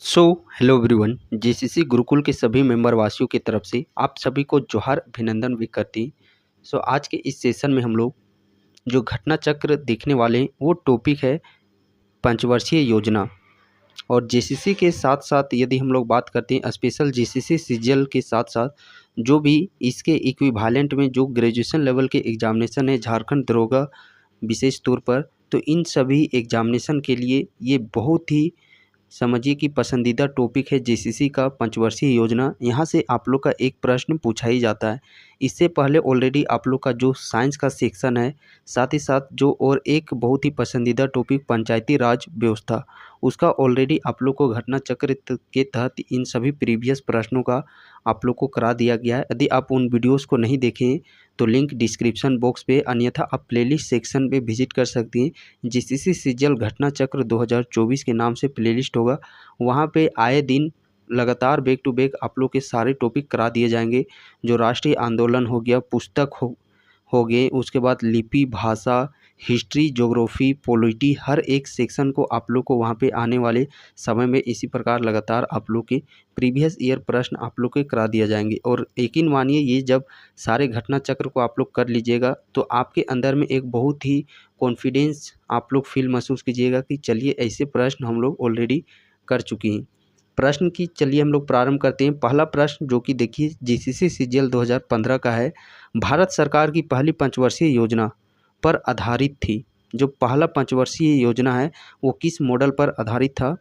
So hello everyone. GCC Gurukul के सभी member वासियों की तरफ से आप सभी को जोहार, अभिनंदन भी करती। आज के इस सेशन में हम लोग जो घटना चक्र देखने वाले हैं वो टॉपिक है पंचवर्षीय योजना। और जीसीसी के साथ साथ यदि हम लोग बात करते हैं स्पेशल जीसीसी सीजीएल के साथ साथ जो भी इसके इक्विवेलेंट में जो ग्रेजुएशन लेवल के एग्जामिनेशन है झारखंड दरोगा विशेष तौर पर, तो इन सभी एग्जामिनेशन के लिए ये बहुत ही समझिए कि पसंदीदा टॉपिक है जीसीसी का पंचवर्षीय योजना। यहाँ से आप लोग का एक प्रश्न पूछा ही जाता है। इससे पहले ऑलरेडी आप लोग का जो साइंस का सेक्शन है, साथ ही साथ जो और एक बहुत ही पसंदीदा टॉपिक पंचायती राज व्यवस्था, उसका ऑलरेडी आप लोग को घटना चक्र के तहत इन सभी प्रीवियस प्रश्नों का आप लोग को करा दिया गया है। यदि आप उन वीडियोस को नहीं देखें तो लिंक डिस्क्रिप्शन बॉक्स पे, अन्यथा आप प्लेलिस्ट सेक्शन पे विजिट कर सकती हैं। जीसीसी सीजीएल घटना चक्र 2024 के नाम से प्लेलिस्ट होगा, वहाँ पे आए दिन लगातार बैक टू बैक आप लोग के सारे टॉपिक करा दिए जाएंगे। जो राष्ट्रीय आंदोलन हो गया, पुस्तक हो गए, उसके बाद लिपि, भाषा, हिस्ट्री, ज्योग्राफी, पॉलिटी, हर एक सेक्शन को आप लोग को वहाँ पे आने वाले समय में इसी प्रकार लगातार आप लोग के प्रीवियस ईयर प्रश्न आप लोग के करा दिया जाएंगे। और यकीन मानिए, ये जब सारे घटना चक्र को आप लोग कर लीजिएगा तो आपके अंदर में एक बहुत ही कॉन्फिडेंस आप लोग फील महसूस कीजिएगा कि चलिए ऐसे प्रश्न हम लोग ऑलरेडी कर चुके हैं। प्रश्न की चलिए हम लोग प्रारंभ करते हैं। पहला प्रश्न जो कि देखिए जीसीसी सीजीएल 2015 का है, भारत सरकार की पहली पंचवर्षीय योजना पर आधारित थी। जो पहला पंचवर्षीय योजना है वो किस मॉडल पर आधारित था?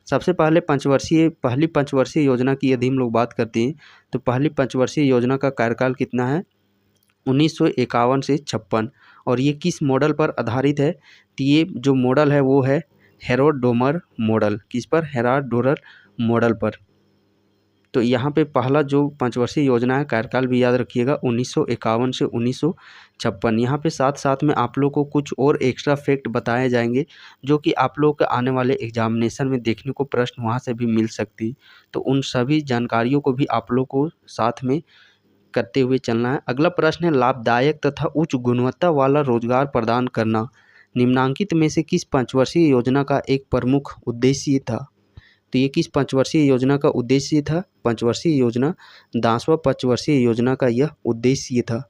सबसे पहले पहली पंचवर्षीय योजना की यदि हम लोग बात करते हैं तो पहली पंचवर्षीय योजना का कार्यकाल कितना है? 1951 से 56। और ये किस मॉडल पर आधारित है? तो ये जो मॉडल है वो है हेरोड-डोमर मॉडल। किस पर? हेरोड-डोमर मॉडल पर। तो यहाँ पे पहला जो पंचवर्षीय योजना है कार्यकाल भी याद रखिएगा 1951 से 1956। यहाँ पे साथ साथ में आप लोग को कुछ और एक्स्ट्रा फैक्ट बताए जाएंगे जो कि आप लोग के आने वाले एग्जामिनेशन में देखने को प्रश्न वहाँ से भी मिल सकती। तो उन सभी जानकारियों को भी आप लोग को साथ में करते हुए चलना है। अगला प्रश्न है, लाभदायक तथा उच्च गुणवत्ता वाला रोजगार प्रदान करना निम्नांकित में से किस पंचवर्षीय योजना का एक प्रमुख उद्देश्य था? तो ये किस पंचवर्षीय योजना का उद्देश्य था? पंचवर्षीय योजना 10वां पंचवर्षीय योजना का यह उद्देश्य था।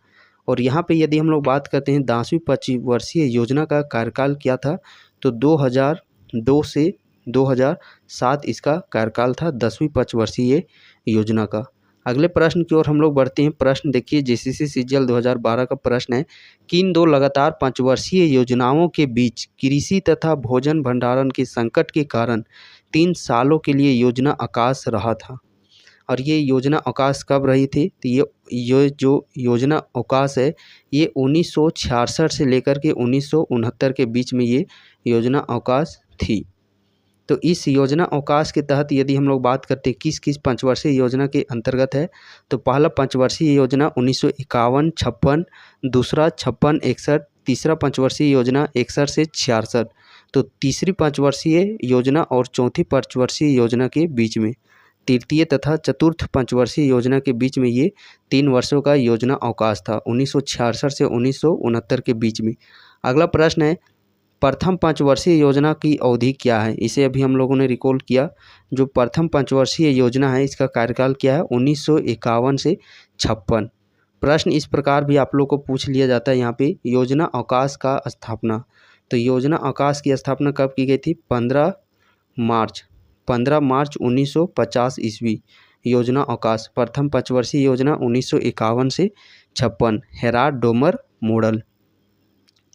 और यहाँ पे यदि हम लोग बात करते हैं 10वीं पंचवर्षीय योजना का कार्यकाल क्या था, तो 2002 से 2007 इसका कार्यकाल था 10वीं पंचवर्षीय योजना का। अगले प्रश्न की ओर हम लोग बढ़ते हैं। प्रश्न देखिए जीसीसी सीजीएल 2012 का प्रश्न है, किन दो लगातार पंचवर्षीय योजनाओं के बीच कृषि तथा भोजन भंडारण के संकट के कारण 3 सालों के लिए योजना अवकाश रहा था? और ये योजना अवकाश कब रही थी? तो ये जो योजना अवकाश है ये 1966 से लेकर के 1969 के बीच में ये योजना अवकाश थी। तो इस योजना अवकाश के तहत यदि हम लोग बात करते हैं किस किस पंचवर्षीय योजना के अंतर्गत है, तो पहला पंचवर्षीय योजना 1951-56, दूसरा 56-61, तीसरा पंचवर्षीय योजना 61 से 66, तो तीसरी पंचवर्षीय योजना और चौथी पंचवर्षीय योजना के बीच में, तृतीय तथा चतुर्थ पंचवर्षीय योजना के बीच में ये 3 वर्षों का योजना अवकाश था 1966 से 1969 के बीच में। अगला प्रश्न है, प्रथम पंचवर्षीय योजना की अवधि क्या है? इसे अभी हम लोगों ने रिकॉल किया। जो प्रथम पंचवर्षीय योजना है इसका कार्यकाल क्या है? 1951 से 56। प्रश्न इस प्रकार भी आप लोग को पूछ लिया जाता है यहाँ पे, योजना अवकाश का स्थापना। तो योजना अवकाश की स्थापना कब की गई थी? 15 मार्च 1950 ईस्वी। योजना अवकाश प्रथम पंचवर्षीय योजना 1951 से 56, हेरोड-डोमर मॉडल।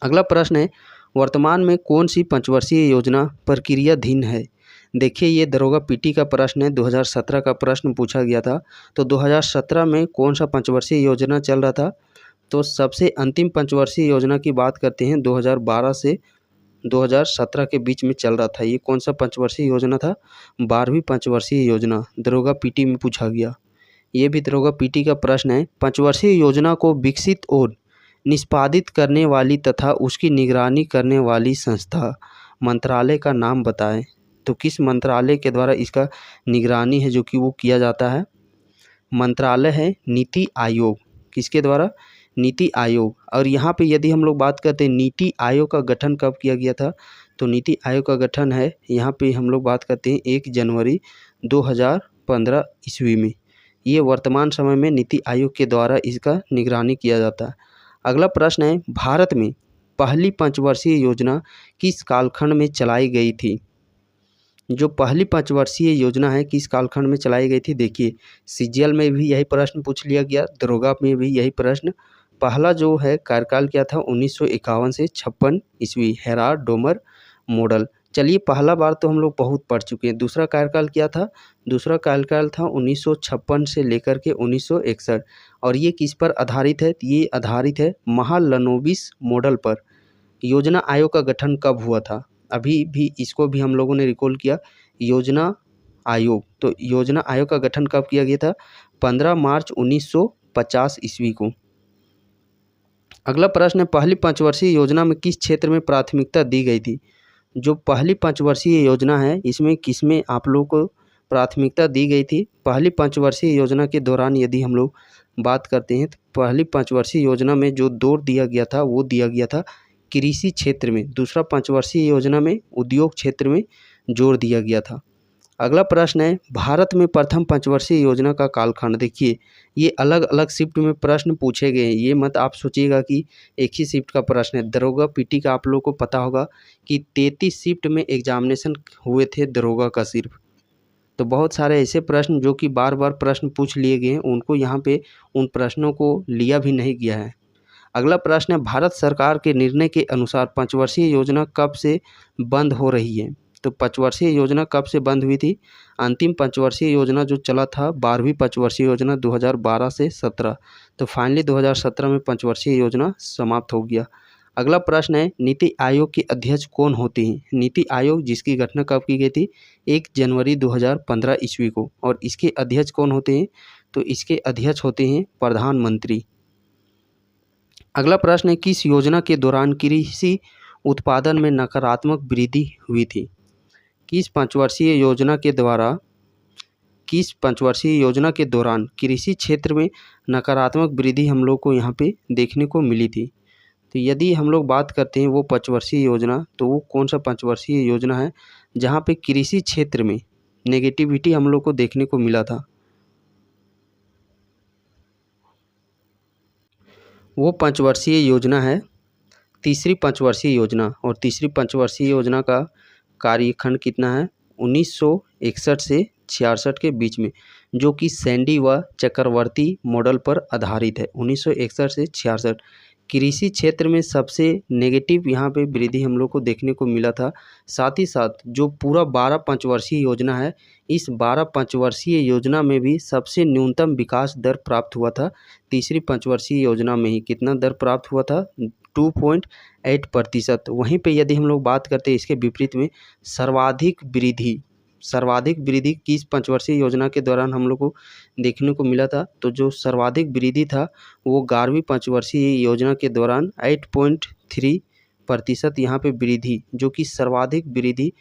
अगला प्रश्न है, वर्तमान में कौन सी पंचवर्षीय योजना प्रक्रियाधीन है? देखिए ये दरोगा पीटी का प्रश्न है, 2017 का प्रश्न पूछा गया था। तो 2017 में कौन सा पंचवर्षीय योजना चल रहा था? तो सबसे अंतिम पंचवर्षीय योजना की बात करते हैं 2012 से 2017 के बीच में चल रहा था। ये कौन सा पंचवर्षीय योजना था? 12वीं पंचवर्षीय योजना। दरोगा पीटी में पूछा गया, ये भी दरोगा पीटी का प्रश्न है। पंचवर्षीय योजना को विकसित और निष्पादित करने वाली तथा उसकी निगरानी करने वाली संस्था मंत्रालय का नाम बताएं। तो किस मंत्रालय के द्वारा इसका निगरानी है जो कि वो किया जाता है? मंत्रालय है नीति आयोग। किसके द्वारा? नीति आयोग। और यहाँ पे यदि हम लोग बात करते हैं नीति आयोग का गठन कब किया गया था, तो नीति आयोग का गठन है, यहाँ पे हम लोग बात करते हैं 1 जनवरी 2015 ईस्वी में। ये वर्तमान समय में नीति आयोग के द्वारा इसका निगरानी किया जाता है। अगला प्रश्न है, भारत में पहली पंचवर्षीय योजना किस कालखंड में चलाई गई थी? जो पहली पंचवर्षीय योजना है किस कालखंड में चलाई गई थी? देखिए, सीजीएल में भी यही प्रश्न पूछ लिया गया, दरोगा में भी यही प्रश्न। पहला जो है कार्यकाल क्या था? 1951 से 56 ईस्वी, हेराल्ड डोमर मॉडल। चलिए, पहला बार तो हम लोग बहुत पढ़ चुके हैं। दूसरा कार्यकाल क्या था? दूसरा कार्यकाल था 1956 से लेकर के 1961। और ये किस पर आधारित है? ये आधारित है महालनोबिस मॉडल पर। योजना आयोग का गठन कब हुआ था? अभी भी इसको भी हम लोगों ने रिकॉल किया, योजना आयोग। तो योजना आयोग का गठन कब किया गया था? 15 मार्च 1950 ईस्वी को। अगला प्रश्न है, पहली पंचवर्षीय योजना में किस क्षेत्र में प्राथमिकता दी गई थी? जो पहली पंचवर्षीय योजना है इसमें किसमें आप लोगों को प्राथमिकता दी गई थी? पहली पंचवर्षीय योजना के दौरान यदि हम लोग बात करते हैं तो पहली पंचवर्षीय योजना में जो जोर दिया गया था वो दिया गया था कृषि क्षेत्र में। दूसरा पंचवर्षीय योजना में उद्योग क्षेत्र में जोर दिया गया था। अगला प्रश्न है, भारत में प्रथम पंचवर्षीय योजना का कालखंड। देखिए, ये अलग अलग शिफ्ट में प्रश्न पूछे गए हैं, ये मत आप सोचिएगा कि एक ही शिफ्ट का प्रश्न है। दरोगा पीटी का आप लोगों को पता होगा कि 33 शिफ्ट में एग्जामिनेशन हुए थे दरोगा का सिर्फ। तो बहुत सारे ऐसे प्रश्न जो कि बार बार प्रश्न पूछ लिए गए हैं, उनको यहाँ पे उन प्रश्नों को लिया भी नहीं गया है। अगला प्रश्न है, भारत सरकार के निर्णय के अनुसार पंचवर्षीय योजना कब से बंद हो रही है? तो पंचवर्षीय योजना कब से बंद हुई थी? अंतिम पंचवर्षीय योजना जो चला था 12वीं पंचवर्षीय योजना 2012 से 17, तो फाइनली 2017 में पंचवर्षीय योजना समाप्त हो गया। अगला प्रश्न है, नीति आयोग के अध्यक्ष कौन होते हैं? नीति आयोग जिसकी गठन कब की गई थी? 1 जनवरी 2015 ईस्वी को। और इसके अध्यक्ष कौन होते हैं? तो इसके अध्यक्ष होते हैं प्रधानमंत्री। अगला प्रश्न है, किस योजना के दौरान कृषि उत्पादन में नकारात्मक वृद्धि हुई थी? किस पंचवर्षीय योजना के दौरान कृषि क्षेत्र में नकारात्मक वृद्धि हम लोग को यहाँ पे देखने को मिली थी? तो यदि हम लोग बात करते हैं वो पंचवर्षीय योजना, तो वो कौन सा पंचवर्षीय योजना है जहाँ पे कृषि क्षेत्र में नेगेटिविटी हम लोग को देखने को मिला था? वो पंचवर्षीय योजना है तीसरी पंचवर्षीय योजना। और तीसरी पंचवर्षीय योजना का कार्यखंड कितना है? 1961 से 66 के बीच में, जो कि सैंडी व चक्रवर्ती मॉडल पर आधारित है। 1961 से 66 कृषि क्षेत्र में सबसे नेगेटिव यहाँ पे वृद्धि हम लोग को देखने को मिला था। साथ ही साथ जो पूरा 12 पंचवर्षीय योजना है, इस 12 पंचवर्षीय योजना में भी सबसे न्यूनतम विकास दर प्राप्त हुआ था तीसरी पंचवर्षीय योजना में ही। कितना दर प्राप्त हुआ था? 2.8%। वहीं पे यदि हम लोग बात करते हैं इसके विपरीत में सर्वाधिक वृद्धि किस पंचवर्षीय योजना के दौरान हम लोग को देखने को मिला था? तो जो सर्वाधिक वृद्धि था वो 11वीं पंचवर्षीय योजना के दौरान 8.3% यहाँ पे वृद्धि, जो कि सर्वाधिक वृद्धि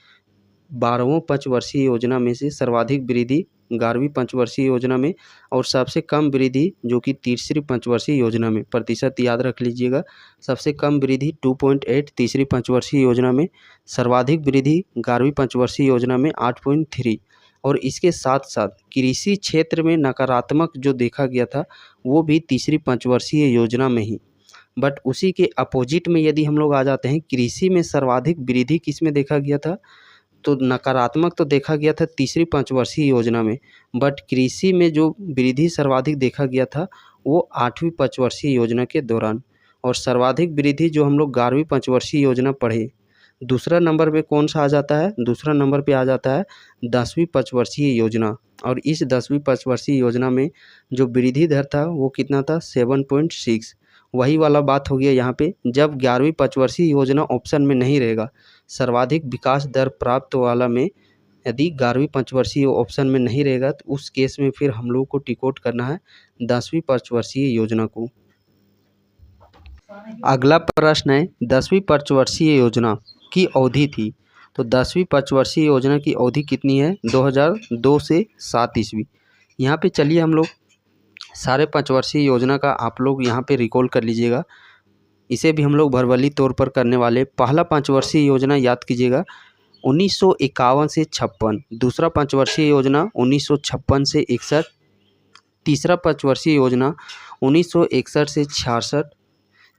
12वें पंचवर्षीय योजना में से सर्वाधिक वृद्धि 11वीं पंचवर्षीय योजना में, और सबसे कम वृद्धि जो कि तीसरी पंचवर्षीय योजना में। प्रतिशत याद रख लीजिएगा, सबसे कम वृद्धि 2.8 तीसरी पंचवर्षीय योजना में, सर्वाधिक वृद्धि 11वीं पंचवर्षीय योजना में 8.3। और इसके साथ साथ कृषि क्षेत्र में नकारात्मक जो देखा गया था वो भी तीसरी पंचवर्षीय योजना में ही। बट उसी के अपोजिट में यदि हम लोग आ जाते हैं, कृषि में सर्वाधिक वृद्धि किस में देखा गया था? तो नकारात्मक तो देखा गया था तीसरी पंचवर्षीय योजना में, बट कृषि में जो वृद्धि सर्वाधिक देखा गया था वो 8वीं पंचवर्षीय योजना के दौरान। और सर्वाधिक वृद्धि जो हम लोग 11वीं पंचवर्षीय योजना पढ़े, दूसरा नंबर पे कौन सा आ जाता है? दूसरा नंबर पे आ जाता है 10वीं पंचवर्षीय योजना। और इस 10वीं पंचवर्षीय योजना में जो वृद्धि दर था वो कितना था? 7.6। वही वाला बात हो गया यहाँ पे, जब 11वीं पंचवर्षीय योजना ऑप्शन में नहीं रहेगा, सर्वाधिक विकास दर प्राप्त वाला में यदि 11वीं पंचवर्षीय ऑप्शन में नहीं रहेगा, तो उस केस में फिर हम लोग को टिक आउट करना है 10वीं पंचवर्षीय योजना को। अगला प्रश्न है, 10वीं पंचवर्षीय योजना की अवधि थी। तो 10वीं पंचवर्षीय योजना की अवधि कितनी है? 2002 से 7 ईस्वी। यहाँ पे चलिए हम लोग सारे पंचवर्षीय योजना का आप लोग यहाँ पे रिकॉल कर लीजिएगा। इसे भी हम लोग भरवली तौर पर करने वाले। पहला पंचवर्षीय योजना याद कीजिएगा 1951 से 56, दूसरा पंचवर्षीय योजना 1956 से 61, तीसरा पंचवर्षीय योजना 1961 से 66।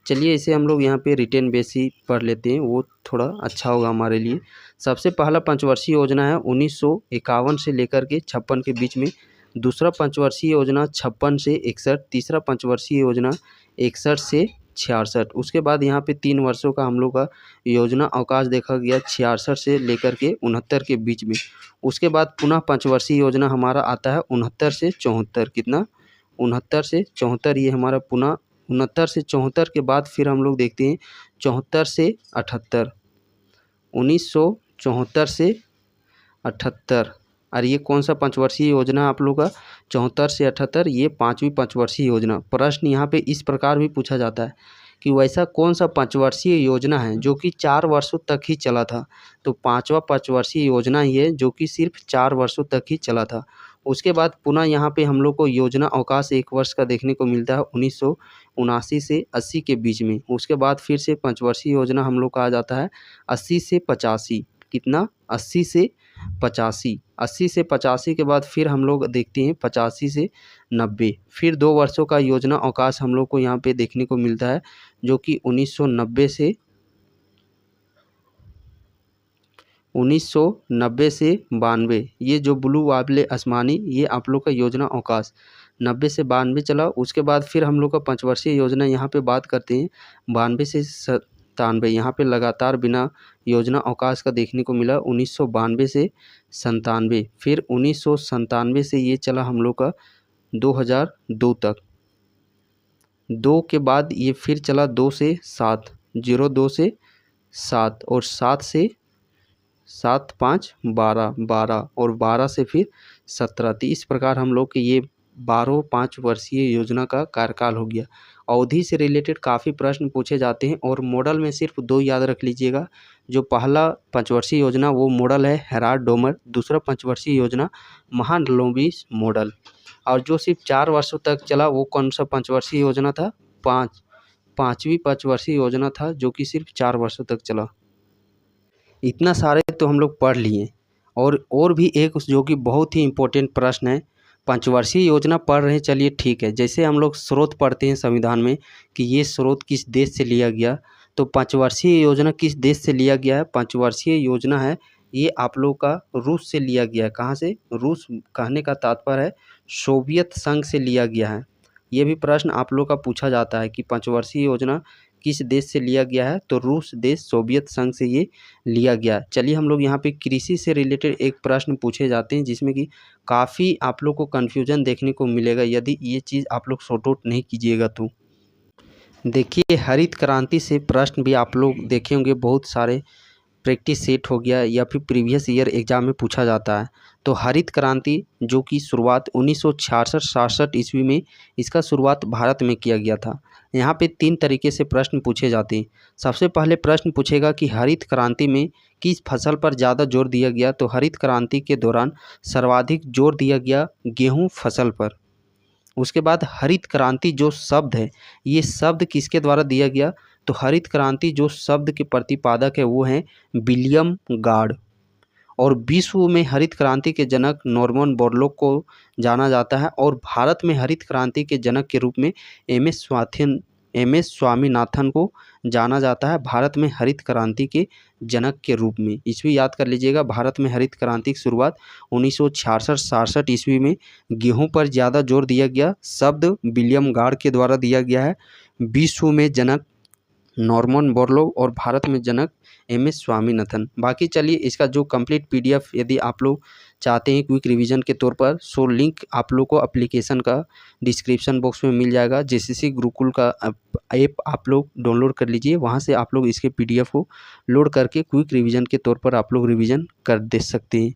चलिए इसे हम लोग यहाँ पे रिटेन बेस ही पढ़ लेते हैं, वो थोड़ा अच्छा होगा हमारे लिए। सबसे पहला पंचवर्षीय योजना है 1951 से लेकर के 56 के बीच में, दूसरा पंचवर्षीय योजना 56 से 61, तीसरा पंचवर्षीय योजना 61 से 66। उसके बाद यहाँ पे 3 वर्षों का हम लोग का योजना अवकाश देखा गया 66 से लेकर के 69 के बीच में। उसके बाद पुनः पंचवर्षीय योजना हमारा आता है 69 से 74। कितना? 69 से 74। ये हमारा पुनः 69 से 74 के बाद फिर हम लोग देखते हैं 74 से 78, 1974 से 78। और ये कौन सा पंचवर्षीय योजना आप लोग का? 74 से 78, ये 5वीं पंचवर्षीय योजना। प्रश्न यहाँ पे इस प्रकार भी पूछा जाता है कि वैसा कौन सा पंचवर्षीय योजना है जो कि 4 वर्षों तक ही चला था? तो 5वां पंचवर्षीय योजना ही है जो कि सिर्फ 4 वर्षों तक ही चला था। उसके बाद पुनः यहाँ पे हम लोग को योजना अवकाश 1 वर्ष का देखने को मिलता है 1979 से 80 के बीच में। उसके बाद फिर से पंचवर्षीय योजना हम लोग का आ जाता है 80 से 85। कितना? 80 से 85। 80 से 85 के बाद फिर हम लोग देखते हैं 85 से 90। फिर 2 वर्षों का योजना अवकाश हम लोग को यहाँ पे देखने को मिलता है जो कि 1990 से 92। ये जो ब्लू वाले आसमानी, ये आप लोग का योजना अवकाश 90 से 92 चला। उसके बाद फिर हम लोग का पंचवर्षीय योजना यहाँ पे बात करते हैं 92 से 97। यहाँ पे लगातार बिना योजना अवकाश का देखने को मिला 1992 से 97। फिर 1997 से ये चला हम लोग का 2002 तक। 2 के बाद ये फिर चला 2 से 7, 02 से 7, और 7 से 7, 5, 12, 12 और 12 से फिर 17। तो इस प्रकार हम लोग के ये 12 5 वर्षीय योजना का कार्यकाल हो गया। अवधि से रिलेटेड काफ़ी प्रश्न पूछे जाते हैं और मॉडल में सिर्फ 2 याद रख लीजिएगा। जो पहला पंचवर्षीय योजना वो मॉडल है हेराल्ड डोमर, दूसरा पंचवर्षीय योजना महालनोबिस मॉडल। और जो सिर्फ 4 वर्षों तक चला वो कौन सा पंचवर्षीय योजना था? 5वीं पंचवर्षीय योजना था जो कि सिर्फ 4 वर्षों तक चला। इतना सारे तो हम लोग पढ़ लिए, और भी एक जो कि बहुत ही इम्पोर्टेंट प्रश्न है। पंचवर्षीय योजना पढ़ रहे हैं, चलिए ठीक है। जैसे हम लोग स्रोत पढ़ते हैं संविधान में कि ये स्रोत किस देश से लिया गया, तो पंचवर्षीय योजना किस देश से लिया गया है? पंचवर्षीय योजना है ये आप लोग का रूस से लिया गया है। कहाँ से? रूस कहने का तात्पर्य है सोवियत संघ से लिया गया है। ये भी प्रश्न आप लोग का पूछा जाता है कि पंचवर्षीय योजना किस देश से लिया गया है? तो रूस देश, सोवियत संघ से ये लिया गया। चलिए हम लोग यहाँ पे कृषि से रिलेटेड एक प्रश्न पूछे जाते हैं जिसमें कि काफ़ी आप लोग को कन्फ्यूजन देखने को मिलेगा यदि ये चीज़ आप लोग सॉर्ट आउट नहीं कीजिएगा तो। देखिए हरित क्रांति से प्रश्न भी आप लोग देखे होंगे, बहुत सारे प्रैक्टिस सेट हो गया या फिर प्रीवियस ईयर एग्जाम में पूछा जाता है। तो हरित क्रांति जो कि शुरुआत 1966 ईस्वी में इसका शुरुआत भारत में किया गया था। यहाँ पे 3 तरीके से प्रश्न पूछे जाते हैं। सबसे पहले प्रश्न पूछेगा कि हरित क्रांति में किस फसल पर ज़्यादा जोर दिया गया? तो हरित क्रांति के दौरान सर्वाधिक जोर दिया गया गेहूँ फसल पर। उसके बाद हरित क्रांति जो शब्द है, ये शब्द किसके द्वारा दिया गया? तो हरित क्रांति जो शब्द के प्रतिपादक है वो हैं विलियम गार्ड। और विश्व में हरित क्रांति के जनक नॉर्मन बोरलॉग को जाना जाता है, और भारत में हरित क्रांति के जनक के रूप में एम एस स्वामीनाथन को जाना जाता है। भारत में हरित क्रांति के जनक के रूप में ईस्वी याद कर लीजिएगा। भारत में हरित क्रांति की शुरुआत 1966 ईस्वी में गेहूं पर ज़्यादा जोर दिया गया, शब्द विलियम गार्ड के द्वारा दिया गया है। विश्व में जनक नॉर्मन बोरलॉग और भारत में जनक एम.एस. स्वामीनाथन। बाकी चलिए इसका जो कंप्लीट पीडीएफ यदि आप लोग चाहते हैं क्विक रिवीजन के तौर पर, सो लिंक आप लोग को एप्लीकेशन का डिस्क्रिप्शन बॉक्स में मिल जाएगा। जेसीसी गुरुकुल का ऐप आप लोग डाउनलोड कर लीजिए, वहां से आप लोग इसके पीडीएफ को लोड करके क्विक रिवीजन के तौर पर आप लोग रिवीजन कर दे सकते हैं।